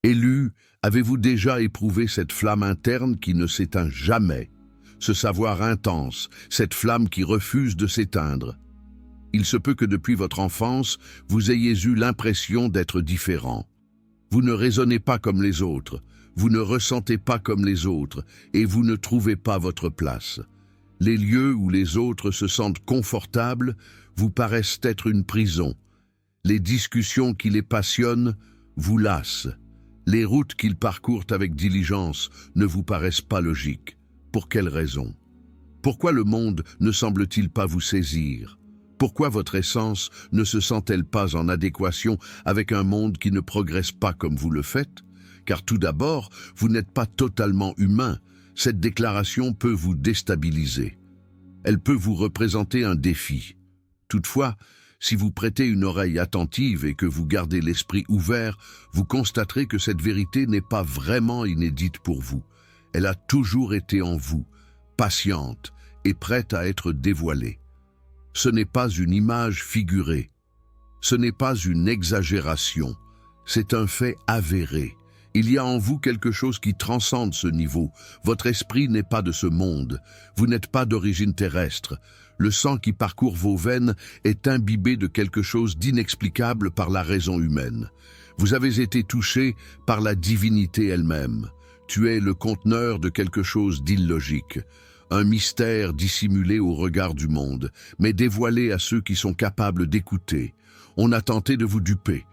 Élu, avez-vous déjà éprouvé cette flamme interne qui ne s'éteint jamais, ce savoir intense, cette flamme qui refuse de s'éteindre? Il se peut que depuis votre enfance, vous ayez eu l'impression d'être différent. Vous ne raisonnez pas comme les autres, vous ne ressentez pas comme les autres, et vous ne trouvez pas votre place. Les lieux où les autres se sentent confortables vous paraissent être une prison. Les discussions qui les passionnent vous lassent. Les routes qu'ils parcourent avec diligence ne vous paraissent pas logiques. Pour quelle raison? Pourquoi le monde ne semble-t-il pas vous saisir? Pourquoi votre essence ne se sent-elle pas en adéquation avec un monde qui ne progresse pas comme vous le faites? Car tout d'abord, vous n'êtes pas totalement humain. Cette déclaration peut vous déstabiliser. Elle peut vous représenter un défi. Toutefois, si vous prêtez une oreille attentive et que vous gardez l'esprit ouvert, vous constaterez que cette vérité n'est pas vraiment inédite pour vous. Elle a toujours été en vous, patiente et prête à être dévoilée. Ce n'est pas une image figurée. Ce n'est pas une exagération. C'est un fait avéré. Il y a en vous quelque chose qui transcende ce niveau. Votre esprit n'est pas de ce monde. Vous n'êtes pas d'origine terrestre. Le sang qui parcourt vos veines est imbibé de quelque chose d'inexplicable par la raison humaine. Vous avez été touché par la divinité elle-même. Tu es le conteneur de quelque chose d'illogique. Un mystère dissimulé au regard du monde, mais dévoilé à ceux qui sont capables d'écouter. On a tenté de vous duper.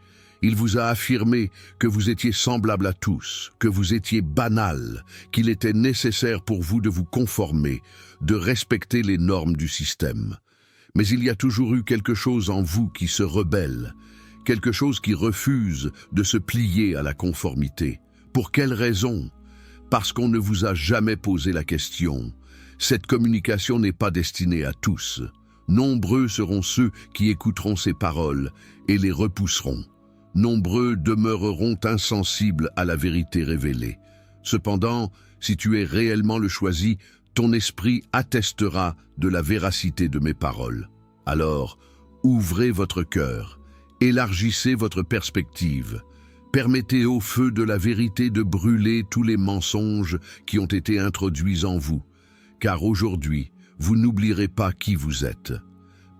Il vous a affirmé que vous étiez semblable à tous, que vous étiez banal, qu'il était nécessaire pour vous de vous conformer, de respecter les normes du système. Mais il y a toujours eu quelque chose en vous qui se rebelle, quelque chose qui refuse de se plier à la conformité. Pour quelle raison? Parce qu'on ne vous a jamais posé la question. Cette communication n'est pas destinée à tous. Nombreux seront ceux qui écouteront ces paroles et les repousseront. Nombreux demeureront insensibles à la vérité révélée. Cependant, si tu es réellement le choisi, ton esprit attestera de la véracité de mes paroles. Alors, ouvrez votre cœur, élargissez votre perspective, permettez au feu de la vérité de brûler tous les mensonges qui ont été introduits en vous, car aujourd'hui, vous n'oublierez pas qui vous êtes.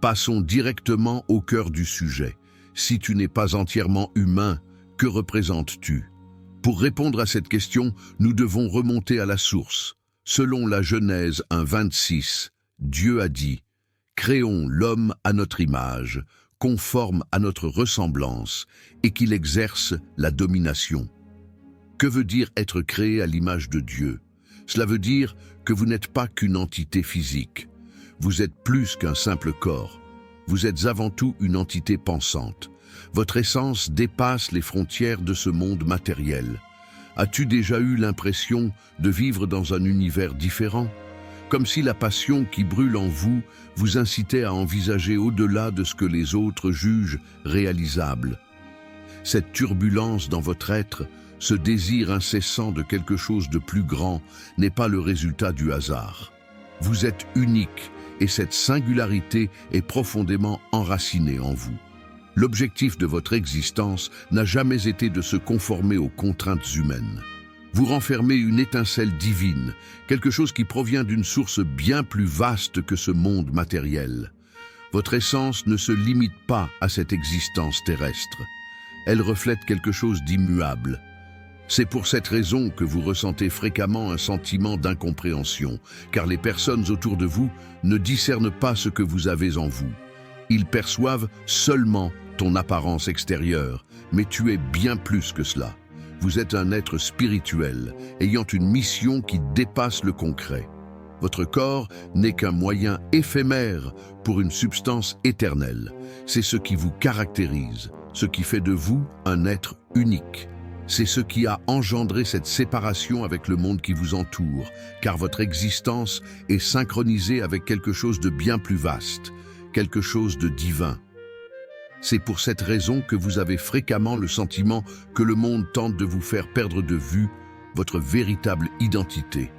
Passons directement au cœur du sujet. Si tu n'es pas entièrement humain, que représentes-tu? Pour répondre à cette question, nous devons remonter à la source. Selon la Genèse 1:26, Dieu a dit « Créons l'homme à notre image, conforme à notre ressemblance, et qu'il exerce la domination. » Que veut dire être créé à l'image de Dieu? Cela veut dire que vous n'êtes pas qu'une entité physique. Vous êtes plus qu'un simple corps. Vous êtes avant tout une entité pensante. Votre essence dépasse les frontières de ce monde matériel. As-tu déjà eu l'impression de vivre dans un univers différent? Comme si la passion qui brûle en vous vous incitait à envisager au-delà de ce que les autres jugent réalisable. Cette turbulence dans votre être, ce désir incessant de quelque chose de plus grand, n'est pas le résultat du hasard. Vous êtes unique et cette singularité est profondément enracinée en vous. L'objectif de votre existence n'a jamais été de se conformer aux contraintes humaines. Vous renfermez une étincelle divine, quelque chose qui provient d'une source bien plus vaste que ce monde matériel. Votre essence ne se limite pas à cette existence terrestre. Elle reflète quelque chose d'immuable. C'est pour cette raison que vous ressentez fréquemment un sentiment d'incompréhension, car les personnes autour de vous ne discernent pas ce que vous avez en vous. Ils perçoivent seulement ton apparence extérieure, mais tu es bien plus que cela. Vous êtes un être spirituel, ayant une mission qui dépasse le concret. Votre corps n'est qu'un moyen éphémère pour une substance éternelle. C'est ce qui vous caractérise, ce qui fait de vous un être unique. C'est ce qui a engendré cette séparation avec le monde qui vous entoure, car votre existence est synchronisée avec quelque chose de bien plus vaste, quelque chose de divin. C'est pour cette raison que vous avez fréquemment le sentiment que le monde tente de vous faire perdre de vue votre véritable identité.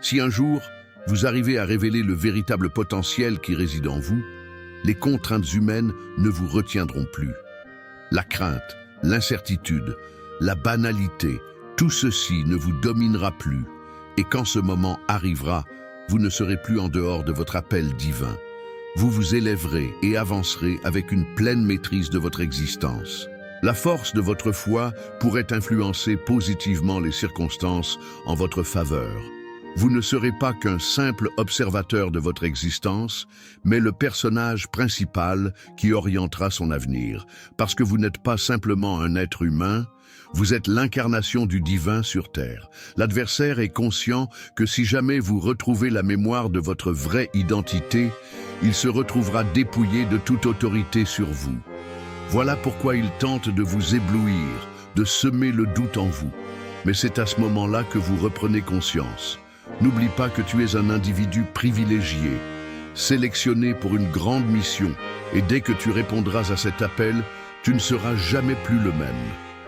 Si un jour, vous arrivez à révéler le véritable potentiel qui réside en vous, les contraintes humaines ne vous retiendront plus. La crainte, l'incertitude, la banalité, tout ceci ne vous dominera plus. Et quand ce moment arrivera, vous ne serez plus en dehors de votre appel divin. Vous vous élèverez et avancerez avec une pleine maîtrise de votre existence. La force de votre foi pourrait influencer positivement les circonstances en votre faveur. Vous ne serez pas qu'un simple observateur de votre existence, mais le personnage principal qui orientera son avenir. Parce que vous n'êtes pas simplement un être humain, vous êtes l'incarnation du divin sur terre. L'adversaire est conscient que si jamais vous retrouvez la mémoire de votre vraie identité, il se retrouvera dépouillé de toute autorité sur vous. Voilà pourquoi il tente de vous éblouir, de semer le doute en vous. Mais c'est à ce moment-là que vous reprenez conscience. N'oublie pas que tu es un individu privilégié, sélectionné pour une grande mission, et dès que tu répondras à cet appel, tu ne seras jamais plus le même.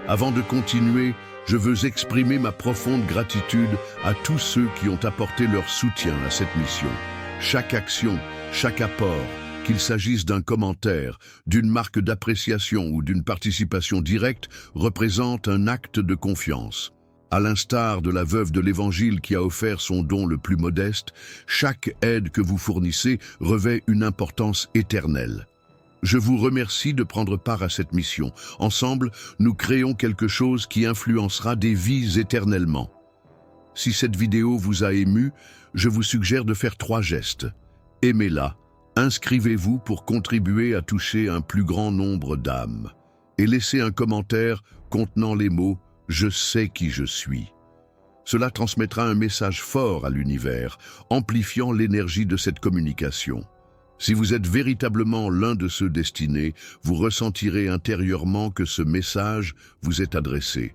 Avant de continuer, je veux exprimer ma profonde gratitude à tous ceux qui ont apporté leur soutien à cette mission. Chaque action, chaque apport, qu'il s'agisse d'un commentaire, d'une marque d'appréciation ou d'une participation directe, représente un acte de confiance. À l'instar de la veuve de l'Évangile qui a offert son don le plus modeste, chaque aide que vous fournissez revêt une importance éternelle. Je vous remercie de prendre part à cette mission. Ensemble, nous créons quelque chose qui influencera des vies éternellement. Si cette vidéo vous a ému, je vous suggère de faire 3 gestes. Aimez-la, inscrivez-vous pour contribuer à toucher un plus grand nombre d'âmes. Et laissez un commentaire contenant les mots « Je sais qui je suis ». Cela transmettra un message fort à l'univers, amplifiant l'énergie de cette communication. Si vous êtes véritablement l'un de ceux destinés, vous ressentirez intérieurement que ce message vous est adressé.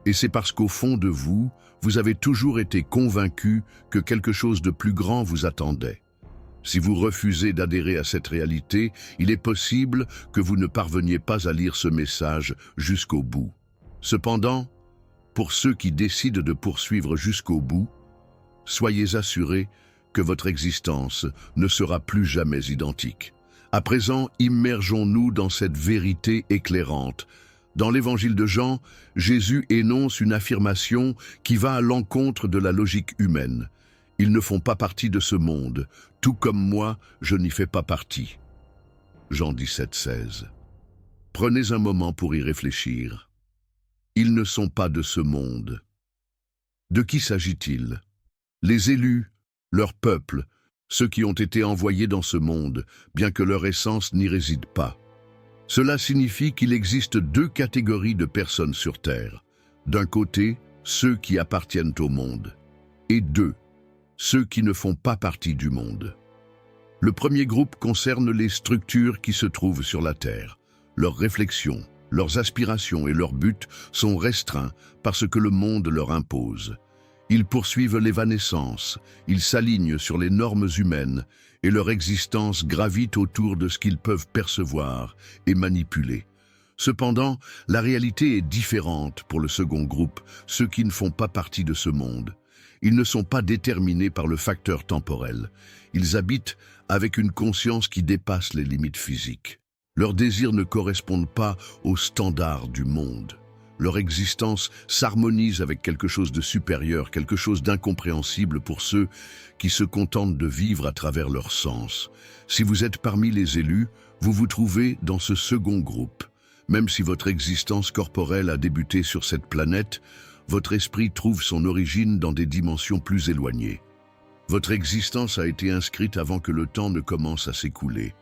Et c'est parce qu'au fond de vous, vous avez toujours été convaincu que quelque chose de plus grand vous attendait. Si vous refusez d'adhérer à cette réalité, il est possible que vous ne parveniez pas à lire ce message jusqu'au bout. Cependant, pour ceux qui décident de poursuivre jusqu'au bout, soyez assurés que votre existence ne sera plus jamais identique. À présent, immergeons-nous dans cette vérité éclairante. Dans l'Évangile de Jean, Jésus énonce une affirmation qui va à l'encontre de la logique humaine. Ils ne font pas partie de ce monde, tout comme moi, je n'y fais pas partie. Jean 17,16. Prenez un moment pour y réfléchir. Ils ne sont pas de ce monde. De qui s'agit-il? Les élus, leur peuple, ceux qui ont été envoyés dans ce monde, bien que leur essence n'y réside pas. Cela signifie qu'il existe 2 catégories de personnes sur Terre. D'un côté, ceux qui appartiennent au monde, et 2, ceux qui ne font pas partie du monde. Le premier groupe concerne les structures qui se trouvent sur la Terre. Leurs réflexions, leurs aspirations et leurs buts sont restreints par ce que le monde leur impose. Ils poursuivent l'évanescence, ils s'alignent sur les normes humaines et leur existence gravite autour de ce qu'ils peuvent percevoir et manipuler. Cependant, la réalité est différente pour le second groupe, ceux qui ne font pas partie de ce monde. Ils ne sont pas déterminés par le facteur temporel. Ils habitent avec une conscience qui dépasse les limites physiques. Leurs désirs ne correspondent pas aux standards du monde. Leur existence s'harmonise avec quelque chose de supérieur, quelque chose d'incompréhensible pour ceux qui se contentent de vivre à travers leurs sens. Si vous êtes parmi les élus, vous vous trouvez dans ce second groupe. Même si votre existence corporelle a débuté sur cette planète, votre esprit trouve son origine dans des dimensions plus éloignées. Votre existence a été inscrite avant que le temps ne commence à s'écouler.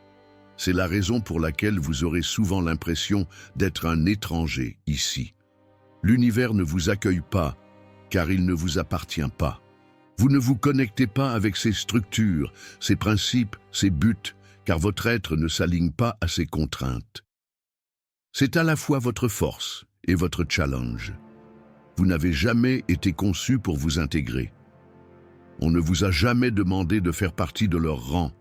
C'est la raison pour laquelle vous aurez souvent l'impression d'être un étranger ici. L'univers ne vous accueille pas, car il ne vous appartient pas. Vous ne vous connectez pas avec ses structures, ses principes, ses buts, car votre être ne s'aligne pas à ses contraintes. C'est à la fois votre force et votre challenge. Vous n'avez jamais été conçu pour vous intégrer. On ne vous a jamais demandé de faire partie de leur rang.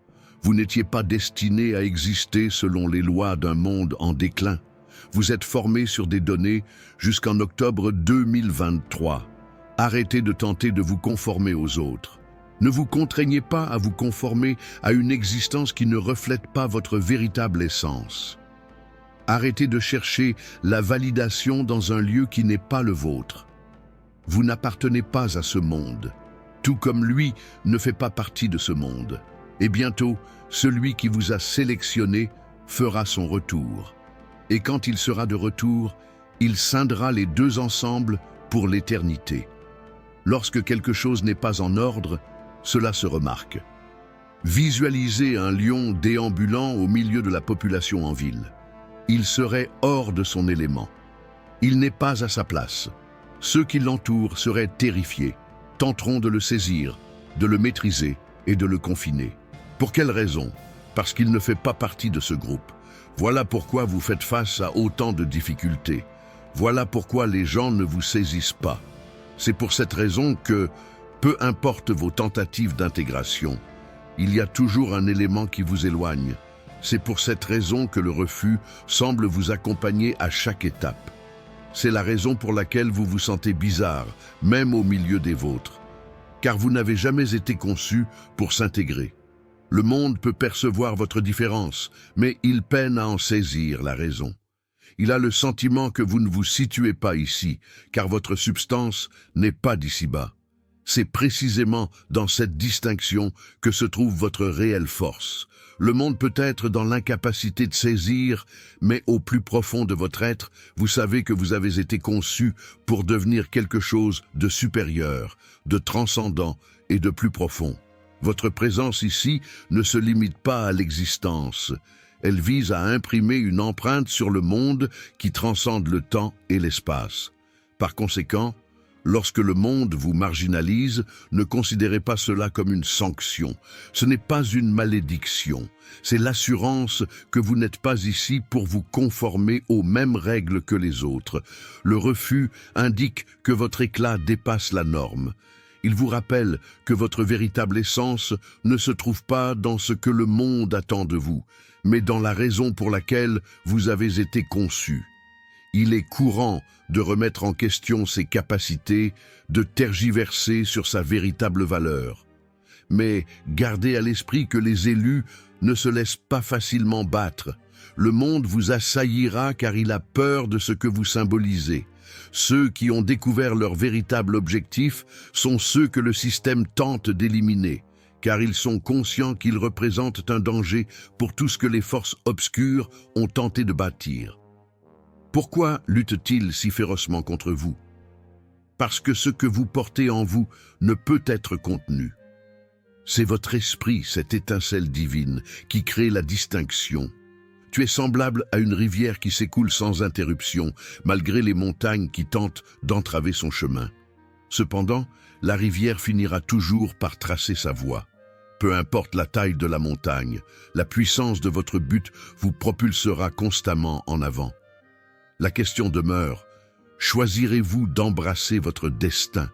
Vous n'étiez pas destiné à exister selon les lois d'un monde en déclin. Vous êtes formé sur des données jusqu'en octobre 2023. Arrêtez de tenter de vous conformer aux autres. Ne vous contraignez pas à vous conformer à une existence qui ne reflète pas votre véritable essence. Arrêtez de chercher la validation dans un lieu qui n'est pas le vôtre. Vous n'appartenez pas à ce monde, tout comme lui ne fait pas partie de ce monde. Et bientôt, celui qui vous a sélectionné fera son retour. Et quand il sera de retour, il scindra les deux ensemble pour l'éternité. Lorsque quelque chose n'est pas en ordre, cela se remarque. Visualisez un lion déambulant au milieu de la population en ville. Il serait hors de son élément. Il n'est pas à sa place. Ceux qui l'entourent seraient terrifiés, tenteront de le saisir, de le maîtriser et de le confiner. Pour quelle raison? Parce qu'il ne fait pas partie de ce groupe. Voilà pourquoi vous faites face à autant de difficultés. Voilà pourquoi les gens ne vous saisissent pas. C'est pour cette raison que, peu importe vos tentatives d'intégration, il y a toujours un élément qui vous éloigne. C'est pour cette raison que le refus semble vous accompagner à chaque étape. C'est la raison pour laquelle vous vous sentez bizarre, même au milieu des vôtres. Car vous n'avez jamais été conçu pour s'intégrer. Le monde peut percevoir votre différence, mais il peine à en saisir la raison. Il a le sentiment que vous ne vous situez pas ici, car votre substance n'est pas d'ici-bas. C'est précisément dans cette distinction que se trouve votre réelle force. Le monde peut être dans l'incapacité de saisir, mais au plus profond de votre être, vous savez que vous avez été conçu pour devenir quelque chose de supérieur, de transcendant et de plus profond. Votre présence ici ne se limite pas à l'existence. Elle vise à imprimer une empreinte sur le monde qui transcende le temps et l'espace. Par conséquent, lorsque le monde vous marginalise, ne considérez pas cela comme une sanction. Ce n'est pas une malédiction. C'est l'assurance que vous n'êtes pas ici pour vous conformer aux mêmes règles que les autres. Le refus indique que votre éclat dépasse la norme. Il vous rappelle que votre véritable essence ne se trouve pas dans ce que le monde attend de vous, mais dans la raison pour laquelle vous avez été conçu. Il est courant de remettre en question ses capacités, de tergiverser sur sa véritable valeur. Mais gardez à l'esprit que les élus ne se laissent pas facilement battre. Le monde vous assaillira car il a peur de ce que vous symbolisez. Ceux qui ont découvert leur véritable objectif sont ceux que le système tente d'éliminer, car ils sont conscients qu'ils représentent un danger pour tout ce que les forces obscures ont tenté de bâtir. Pourquoi luttent-ils si férocement contre vous? Parce que ce que vous portez en vous ne peut être contenu. C'est votre esprit, cette étincelle divine, qui crée la distinction. Tu es semblable à une rivière qui s'écoule sans interruption, malgré les montagnes qui tentent d'entraver son chemin. Cependant, la rivière finira toujours par tracer sa voie. Peu importe la taille de la montagne, la puissance de votre but vous propulsera constamment en avant. La question demeure, choisirez-vous d'embrasser votre destin,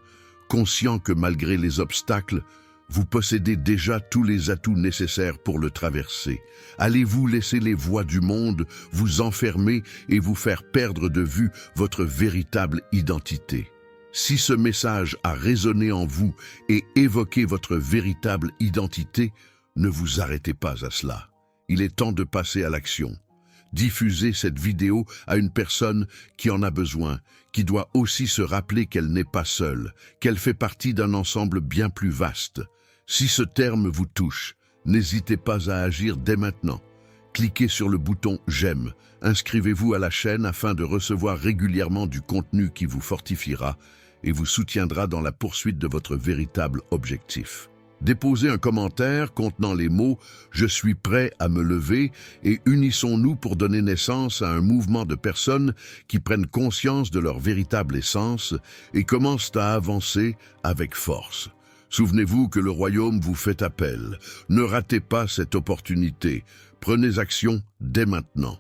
conscient que malgré les obstacles, vous possédez déjà tous les atouts nécessaires pour le traverser? Allez-vous laisser les voies du monde vous enfermer et vous faire perdre de vue votre véritable identité? Si ce message a résonné en vous et évoqué votre véritable identité, ne vous arrêtez pas à cela. Il est temps de passer à l'action. Diffusez cette vidéo à une personne qui en a besoin, qui doit aussi se rappeler qu'elle n'est pas seule, qu'elle fait partie d'un ensemble bien plus vaste. Si ce terme vous touche, n'hésitez pas à agir dès maintenant. Cliquez sur le bouton « J'aime », inscrivez-vous à la chaîne afin de recevoir régulièrement du contenu qui vous fortifiera et vous soutiendra dans la poursuite de votre véritable objectif. Déposez un commentaire contenant les mots « Je suis prêt à me lever » et unissons-nous pour donner naissance à un mouvement de personnes qui prennent conscience de leur véritable essence et commencent à avancer avec force. Souvenez-vous que le royaume vous fait appel. Ne ratez pas cette opportunité. Prenez action dès maintenant.